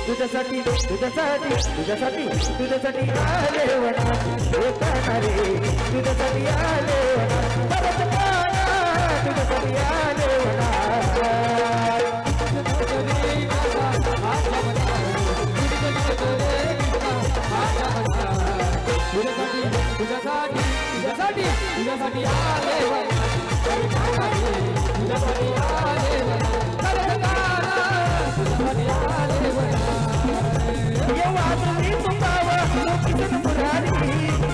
तुझ्यासाठी तुझ्यासाठी तुझ्यासाठी तुझ्यासाठी आले वना रे तुझ्यासाठी आले वना परत काना तुझ्यासाठी आले वना तुझ्यासाठी तुझ्यासाठी तुझ्यासाठी तुझ्यासाठी आले तुझ्यासाठी आले वाजवी तुंबावा लोकिसन मुरारी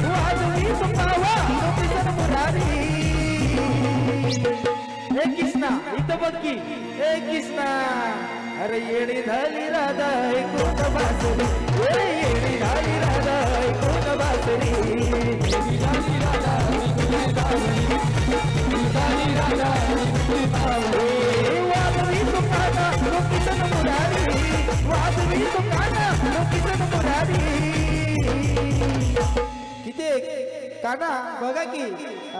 वाजवी तुंबावा लोकिसन मुरारी हे कृष्णा इथं बघ की हे कृष्णा अरे येडी झाली राधा ऐकून बासरी येडी झाली राधा ऐकून बासरी वाजवी तुंबावा लोकिसन मुरारी वाजवी तुंबावा लोकिसन मुरारी किती काना बघा की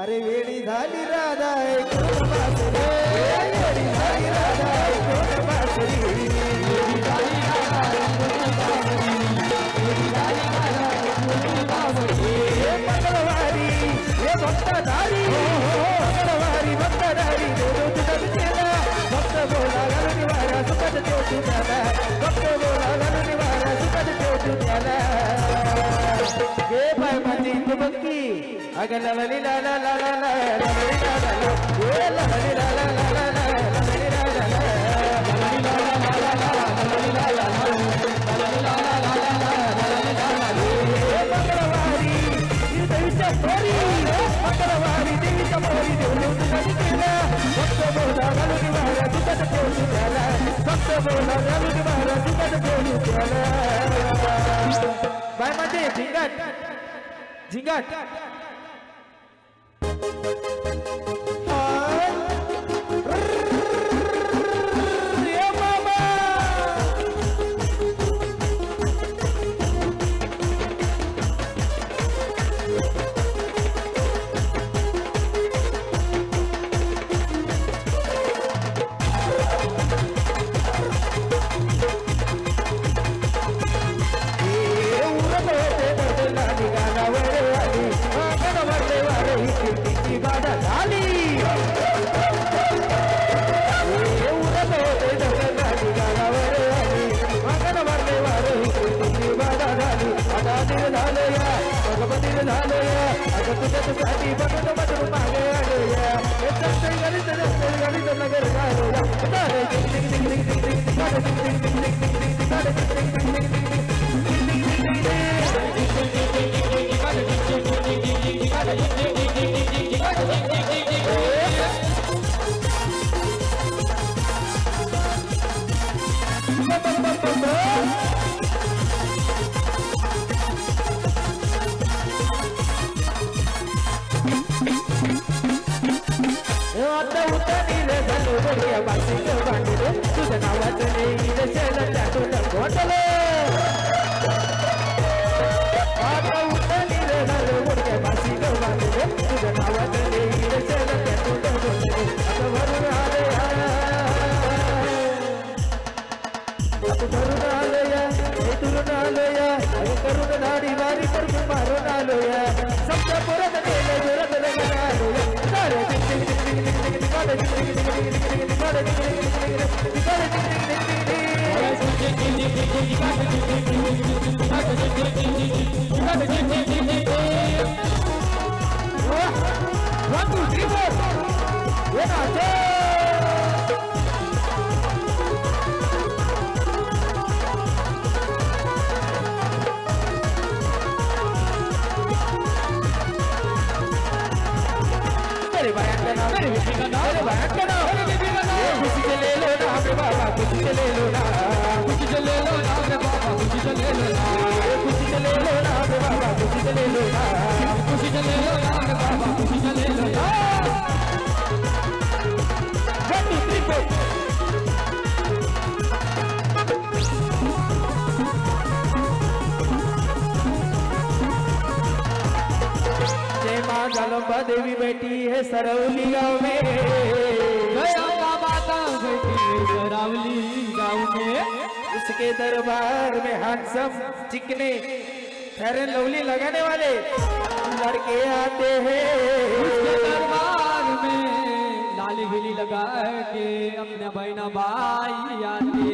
अरे वेडी झाली राधा ऐकून बासरी वेडी झाली राधा ऐकून बासरी मंगळवारी हे भक्तधारी मंगळवारी भक्तधारी भक्त बोला घालून वारा सुखद देव तुझ्याला भक्त बोला घालून वारा सुखद देव तुझ्याला हे बाय माझी बक्की अगं लवली ला ला ला ला ला लवली ला ला ला हे लवली ला ला ला ला ला लवली ला ला ला लवली ला ला ला ला लवली ला ला ला लवली ला ला ला ला हे मंगळवारी देवीच्या पोरी मंगळवारी देवीच्या पोरी देऊ तुझ्या भक्त बोला घालून वारा सुखद देव तुझ्याला भक्त बोला घालून वारा सुखद देव तुझ्याला बाय माझे झिंगाट झिंगाट तुझ्या नावाचं आता उठली रे झालं मोठ्या बासी गवाले तुझ्या नावाचं आता भरून आले आता भरून आलो या तुरून आलो या करून दाढी वारी करून मारून आलो या समजा परत गेलं जोरात लग्न आलो या सारे One, two, three, four. मेरे बायां का नाम मेरे बेटी का नाम मेरे बायां का नाम मेरे बेटी का नाम खुशी से ले लो ना मेरे बाबा खुशी से ले लो ना खुशी से ले लो ना मेरे बाबा खुशी से ले लो ना खुशी से ले लो ना मेरे बाबा खुशी से ले लो ना खुशी से ले लो ना मेरे बाबा खुशी से ले लो ना 1 2 3 4 जय माँ जगदम्बा देवी बैठी है सरौली गाँव में गया माता बैठी है सरौली गाँव में जिसके दरबार में हैंडसम चिकने फेयर एंड लवली लगाने वाले लड़के आते उसके हैं। दरबार में लाली गिली लगा के अपने बहना भाई आते।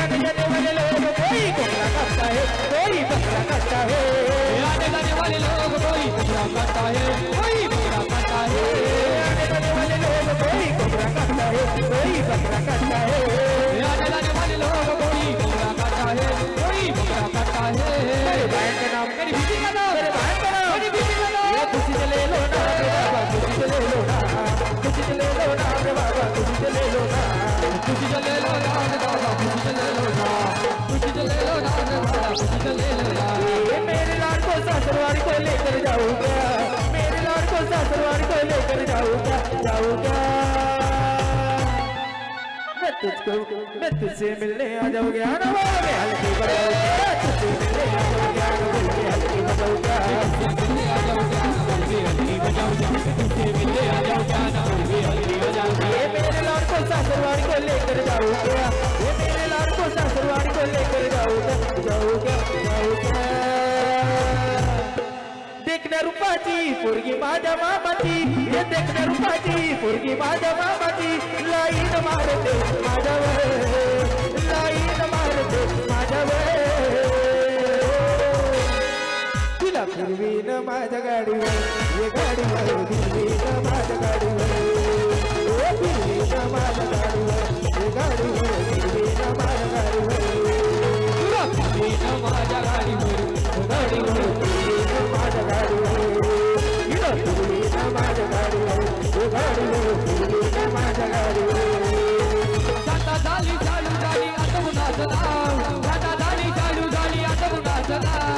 आने जाने वाले लोग कोई कोबरा करता है, कोई बकरा करता है। आने जाने वाले लोग कोई बकरा करता है, कोई बकरा करता है। आने जाने वाले लोग कोई कोबरा करता है, कोई बकरा करता है। आने जाने वाले लोग कोई बकरा करता है, कोई बकरा करता है। मेरे बहन का नाम, मेरी बीवी का नाम, मेरे बहन का नाम, मेरी बीवी का नाम। ये खुशी से ले लो ना रे बाबा, खुशी से ले लो ना, खुशी से ले लो ना रे बाबा, खुशी से ले लो ना। खुशी से ले लो ना रे बाबा, खुशी से ले लो ना, खुशी से ले लो ना रे बाबा, खुशी से ले लो ना। ये मेरे लाल को ससुरवाड़ी को लेकर जाऊंगा, मेरे लाल को ससुरवाड़ी को लेकर जाऊंगा, जाऊंगा। मैं तुझसे मिलने आ जाऊंगा ना मैं हल्की बजाऊंगा, तुझसे मिलने आ जाऊंगा ना मैं हल्की बजाऊंगा। मिलने आ जाओ क्या ना हल्की हल्की बजाऊंगा, तुझसे मिलने आ जाओ क्या ना हल्की हल्की बजाऊंगा। ये मेरे लाल को ससुरवाड़ी को लेकर जाऊंगा, ये मेरे लाल को ससुरवाड़ी को लेकर जाऊंगा, जाऊंगा, जाऊंगा। देखना रूपाची पोरगी माझ्या मामाची, हे देखना रूपाची पोरगी माझ्या मामाची, लाईन मारते माझ्यावर, लाईन मारते माझ्यावर. तिला फिरवीन माझ्या गाडीवर, ये गाडीवर फिरवीन माझ्या गाडीवर, ओ फिरवीन माझ्या गाडीवर, ये गाडीवर फिरवीन माझ्या गाडीवर. तुला फिरवीन माझ्या गाडीवर, गाडीवर फिरवीन माझ्या गाडीवर, तिला फिरवीन माझ्या गाडीवर, ये गाडीवर फिरवीन माझ्या गाडीवर. आता झाली चालू झाली आता उन्हाचं नाव, आता झाली चालू झाली आता उन्हाचं नाव.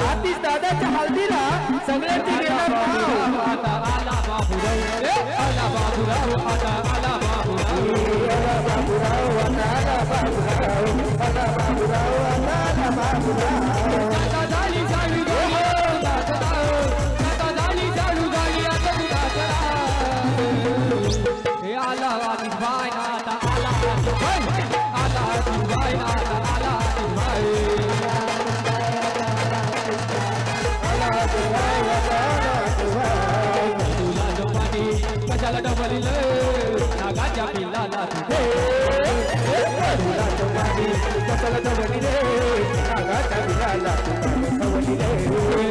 आतिश दादाच्या हळदीला सगळ्यांची घेणार नाव. आता आला बाबूराव, आला बाबूराव, आता आला बाबूराव. आला बाबूराव, आता आला बाबूराव, आला बाबूराव, आता आला बाबूराव. आता झाली चालू झाली आता उन्हाचं नाव, आता झाली चालू झाली आता उन्हाचं नाव. हे आला आतिश भाई ना आता आला आतिश भाई, आला आतिश भाई ना आता आला आतिश भाई. तुला जपानी कशाला डबलील नागाच्या पिल्लाला तुझे. तुला तो पाणी कसला जवळी रे, नागाच्या बिलाला जवळी रे,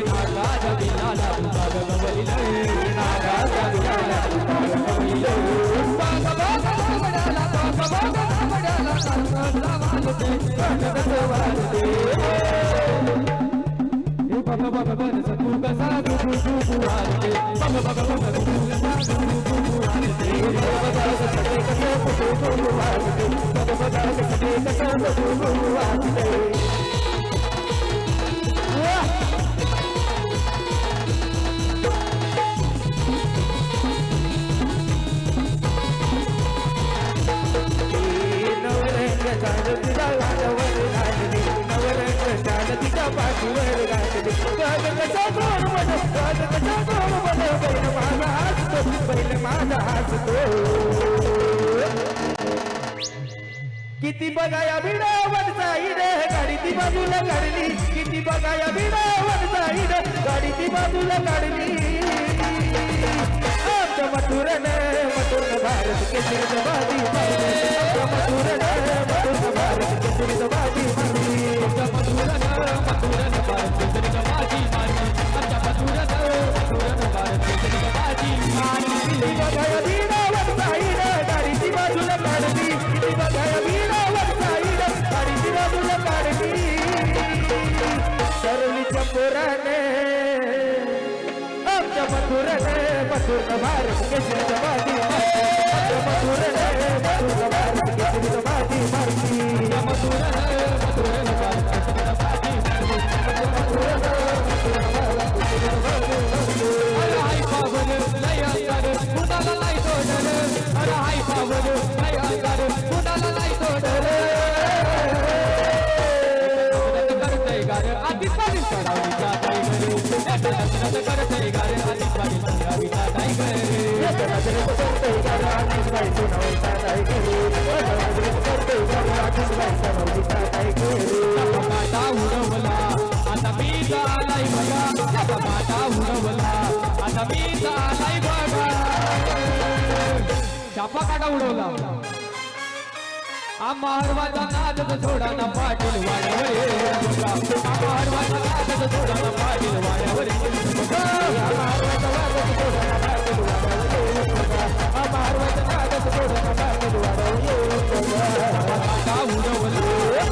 नागाच्या पिल्लाला तुझा डबलील, नागाच्या पिल्लाला तुझा डबलील. बाबा बाबा बाबड्याला, बाबा बाबा बाबड्याला सारखं वाजते, सारखं वाजते. बाबा बाबा बनस तू कसा तू वाजते, बाबा बाबा बनस तू कसा तू वाजते. बाबा दादासाठी कसं तू वाजते, बाबा दादासाठी कसं तू वाजते. नवरंग चांद तुझ्या गाण्यावर गाजली, नवरंग चांद तिच्या पाठीवर गाजली. गाग कसा गोड मन, गाग कसा गोड मन, बैल माझा हसतो, बैल माझा हसतो. किती बघाया भिडावर जाईन, गाडी ती बाजूला काढली, किती बघाया भिडावर जाईन, गाडी ती बाजूला काढली. आमच्या मथुरन मथुर भारत केसरी जवादी मारली, आमच्या मथुरन मथुर भारत केसरी जवादी मारली. आमच्या मथुरन मथुरन भारत केसरी जवादी मारली, आमच्या मथुरन मथुरन भारत केसरी जवादी मारली. किती बघाया भिडावर जाईन, गाडी ती बाजूला काढली, किती बघाया भिडावर जाईन, गाडी ती बाजूला काढली. सरलीच्या पोराने आमच्या मथुरन मथुर भारत केसरी जवादी मारली, आमच्या मथुरन मथुर भारत केसरी जवादी मारली. आमच्या मथुरन मथुरन भारत केसरी जवादी मारली, आमच्या मथुरन मथुरन भारत केसरी जवादी मारली. अरे हाय पावन लय अंगार कुणाला नाही तोडर, अरे हाय पावन लय अंगार कुणाला नाही तोडर. करतय गार आधी पाणी चढावली टायगर, करतय गार आधी पाणी चढावली टायगर. नजरेत करतोय गारा अजितबाई सोनावळीचा काय केली नजरेत करतोय गारा अजितबाई सोनावळीचा काय केली काटा उडवला आता मी झालाय बघा काटा उडवला आता मी झालाय बघा चापा काटा उडवला आम्हा हरवाचा नादच थोडा ना पाटील वाड्यावर आम्हा हरवाचा नादच थोडा ना पाटील वाड्यावर आम्हा हरवाचा नादच थोडा ना पाटील वाड्यावर काटा उडवला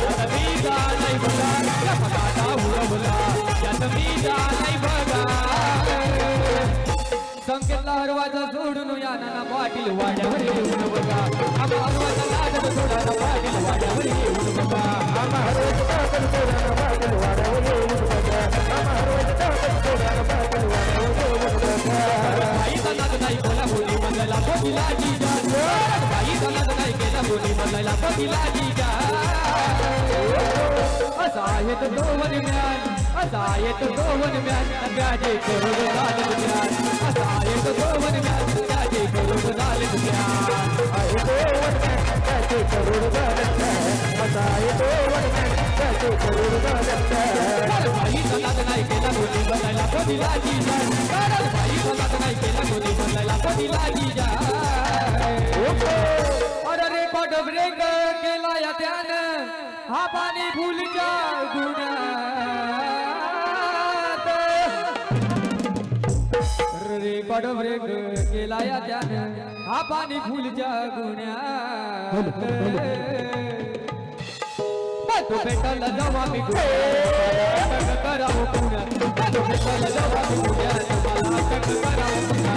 आता मी झालाय बघा काटा उडवला आता मी झालाय बघा संकेतला हरवाचा सोडून या नाना पाटील वाड्यावर येऊन बघा आम्हा हरवाचा नादच थोडा ना पाटील वाड्यावर येऊन बघा आम्हा हरवाचा नादच थोडा ना पाटील वाड्यावर येऊन बघा आम्हा हरवाचा नादच थोडा ना पाटील वाड्यावर येऊन बघा बाईचा नाद नाही केला कोणी बदलला कोणीला जीजा बाईचा नाद नाही केला कोणी बदलला कोणीला जीजा असा आहे तो दोन म्यान असा आहे तो दोन म्यान त्याचे करून झालं ज्ञान असा आहे तो दोन म्यान त्याचे करून झालं ज्ञान आहे तो वनमॅन त्याचे करोड झालं असा आहे तो वनमॅन त्याचे करोड झालं बाईचा नाद नाही केला कोणी बदलला कोणीला जीजा बाईचा नाद नाही केला कोणी बदलला कोणीला जीजा अरे रेकॉर्ड ब्रेक केला या त्यानं हा पाणी फुलच्या गुन्ह्यात रेकॉर्ड ब्रेक केला या त्यानं हा पाणी फुलच्या गुन्ह्यात तो भेटायला जावा मी अटक करावं पुण्यात तो भेटायला जावा मी पुण्यात मला अटक करावं पुण्यात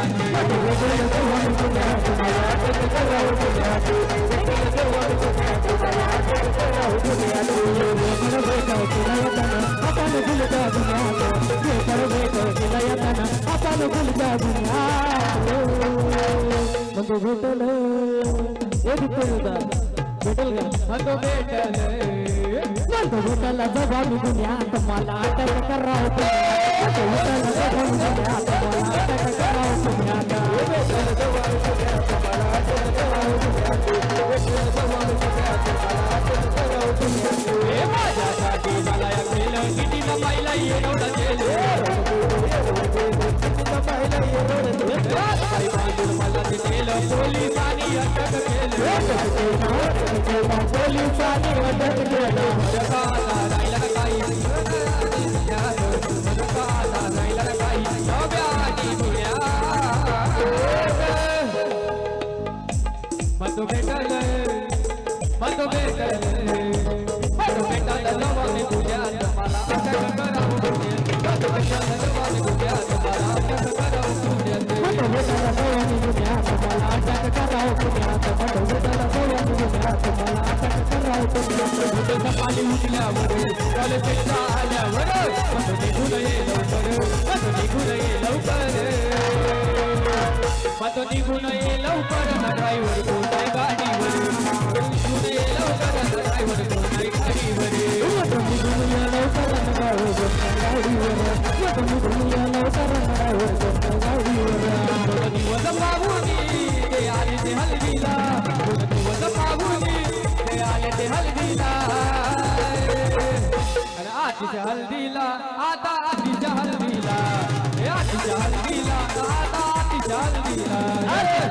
भेटला जबाबी दुनियात मला अटक करावं पुण्यात अटक करावं पुण्यात माझ्यासाठी मला या केलं कितीला पाहिला एवढं केलं मला ते केलं पोलिसांनी अटक केलं पोलिसांनी अटक केलं राहिला काही राहिला काही नव्यानी मत भेटल जवानी तुझ्यात मला अटक करावं पुण्यात मत भेटल जवानी तुझ्यात मला अटक करावं पुण्यात पाणी उठल्यावर कॉलेजला आल्यावर मत निघून ये लवकर मत निघून ये लवकर मत निघून ये लवकर ड्रायव्हर कोण आहे गाडीवर निघून ये लवकर ड्रायव्हर कोण आहे गाडीवर दिवस पाहुनी ते आले ते हलवीला दिवस पाहुनी ते आले ते हलवीला अरे आतीच्या हल्दीला आता आतीच्या हल्दीला हे आतीच्या हल्दीला आता आतीच्या हल्दीला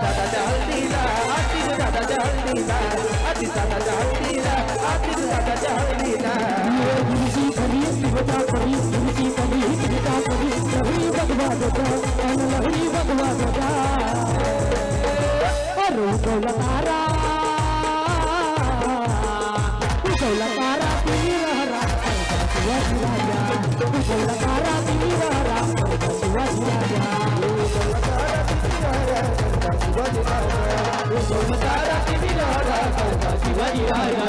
दादाच्या हल्दीला आतीच दादाच्या हल्दीला आती दादाच्या हल्दीला आतीच दादाच्या हल्दीला गुरुजी करी शिवता करी गुरुजी करी शिवता करी लहरी भगवा गजा लहरी भगवा गजा रुकवला तारा तुम्ही रहरा शिवाजी राजा रुकवला तारा तुम्ही रहरा शिवाजी राजा शिवाजी राजा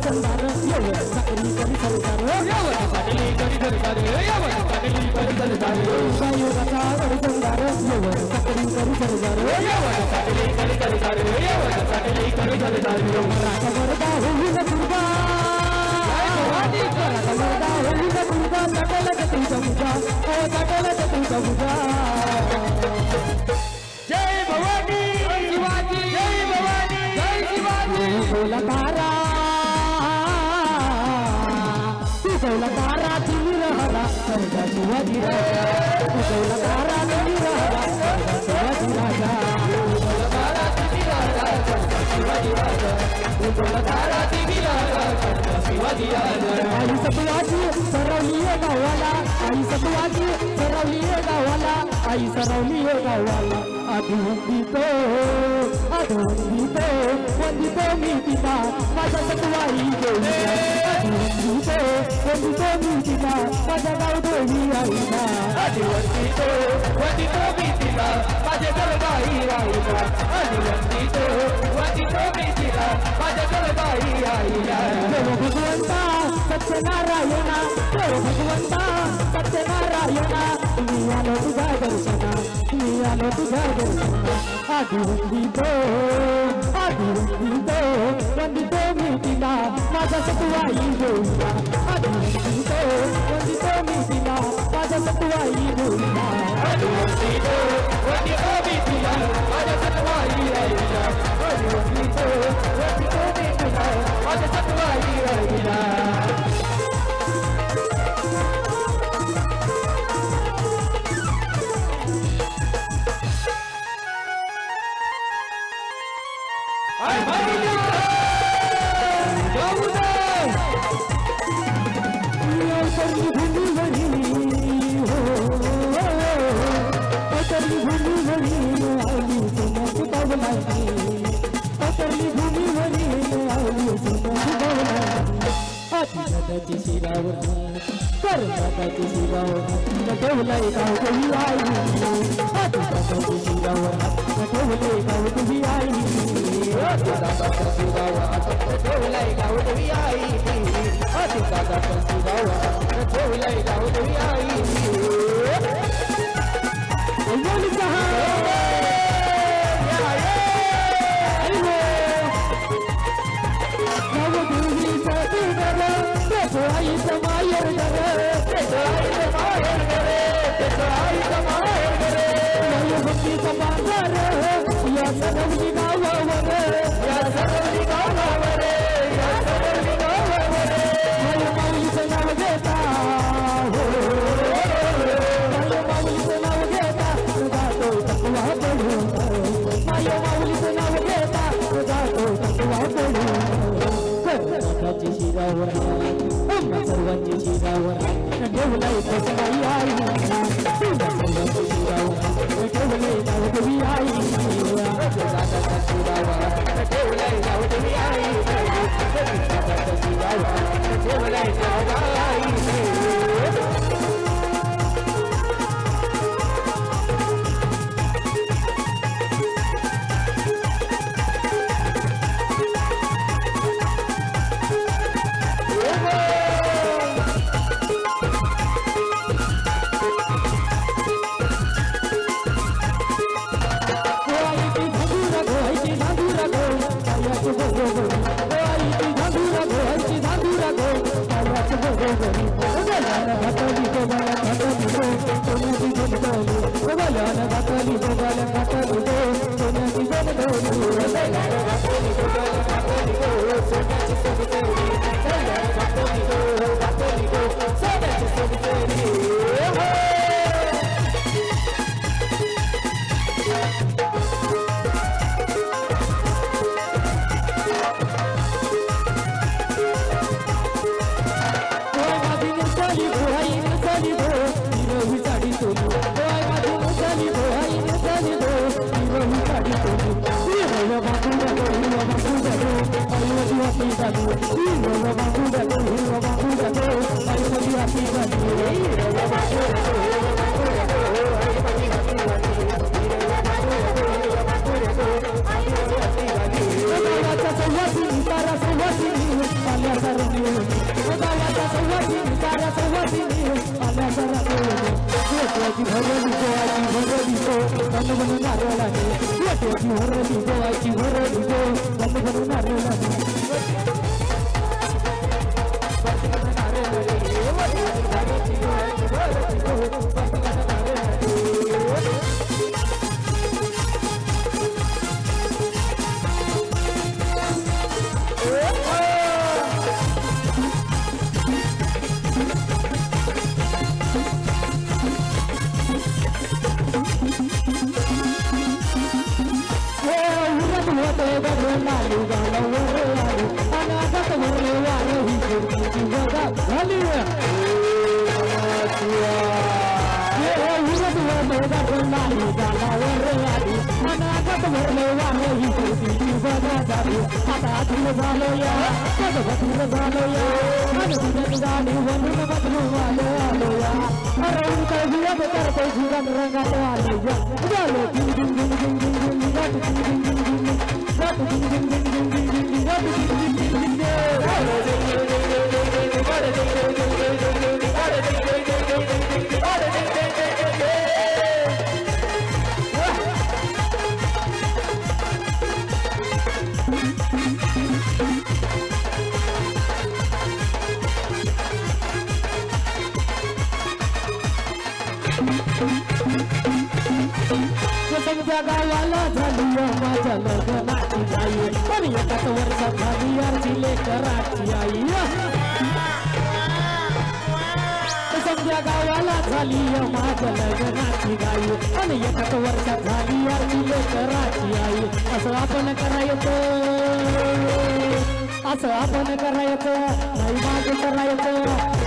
चंदार सरदार यावत पाटली करी सरदार यावत पाटली करी सरदार युगाचा सरदार यवन सकडी करी सरदार यावत पाटली करी सरदार यावत पाटली करी सरदार मराठा वरदा होईल दुर्गा भवानी मराठा वरदा होईल दुर्गा सकल तुझा मुजा ओ सकल तुझा मुजा जय भवानी शिवाजी जय भवानी जय शिवाजी बोला तारा तू बोला तारा दिली रहला सरदा शिवाजी राजा तू बोला तारा दिली रहला सरदा शिवाजी राजा तारा दिवी राजा शिवाजी राजा तारा दिवी राजा शिवाजी राजा आई सतवाजी सरवलीये गावाला आई सतवाजी सरवलीये गावाला आई सरवलीये गावाला वंदितो मी तिला माझ्या सतवाई देवी वंदितो मी तिला माझ्या गावदेवी आईला वंदितो मी तिला माझ्या गरबाई आईला वंदितो मी तिला माझ्या गरबाई आईला देव भगवंता सत्यनारायणा देव भगवंता सत्यनारायणा मी आलो तुझ्या दर्शना मी आलो तुझ्या दर्शना वंदितो मी तिला माझ्या सतवाई देवीला वंदितो मी तिला माझ्या सतवाई देवीला वंदितो मी तिला माझ्या सतवाई आईला वंदितो मी तिला माझ्या सतवाई आईला दादाची शिरावर दादाची शिरावर ठेवलंय गाव तुझी आई दादाची शिरावर ठेवलंय गाव तुझी आई दादाच्या शिरावर ठेवलंय गाव तुझी आई दादाच्या शिरावर ठेवलंय गाव तुझी आई आईचं माहेर भक्तीचं माघार या सरवली गावावर माऊलीचं नाव घेता माऊलीचं नाव घेता जातो तकवा पडून माऊलीचं नाव घेता जातो तकवा पडून कर्नाटकाची शिरावर सर्वांची शिरावर ठेवलंय कसबाई आई सर्वांची शिरावर ठेवलंय गावदेवी आई दादाच्या शिरावर ठेवलंय गाव तुझी आई दादाच्या शिरावर ठेवलंय गाव आई Bye. सवासिनी आल्या घरात गोट्याची भरली गोवाची भरली गो बंद बनून नारळाने गोट्याची भरली गोवाची भरली गो बंद बनून नारळाने समजा गावाला झाली माझ्या लग्नाची आई पण एकाच वर्षात झाली आरची लेकराची आई समजा गावाला झाली माझ्या लग्नाची गाई आणि एकाच वर्षात झाली आरची लेकराची आई असं आपण करायचं नाही माझं करायचं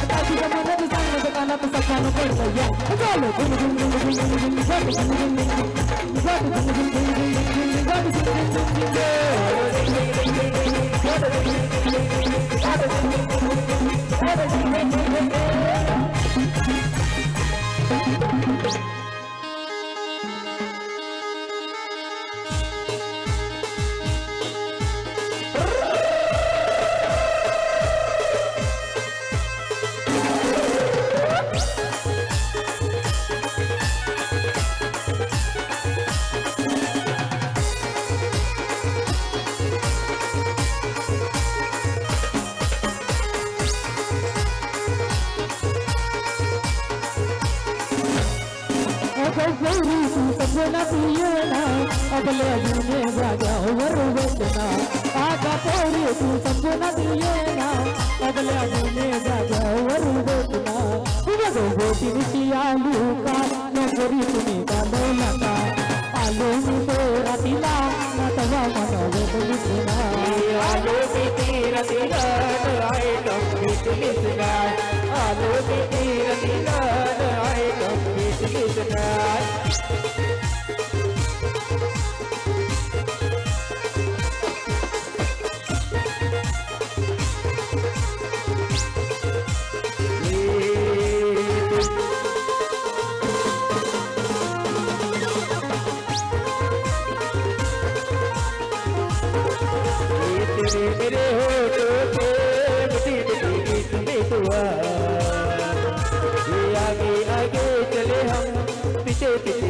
काशीच्या मनात सांगत कानात सकाळ पडतं या झालं अगले जुने जाग्यावर बसना आगा पोरी तू समजून येना अगल्या जुने जाग्यावर बसना तुझ्या गोटीची आलू का नोकरी तुम्ही घालवला का आलो मी तो रातीला ना तवा मनवलं बघितला आलो मी तीरतीला आय कंप्लीट लिसनार आलो मी तीरतीला आय कंप्लीट लिसनार मेरे होठों पे मिठी मिठी गीत में दुआ ये आगे आगे चले हम पीछे पीछे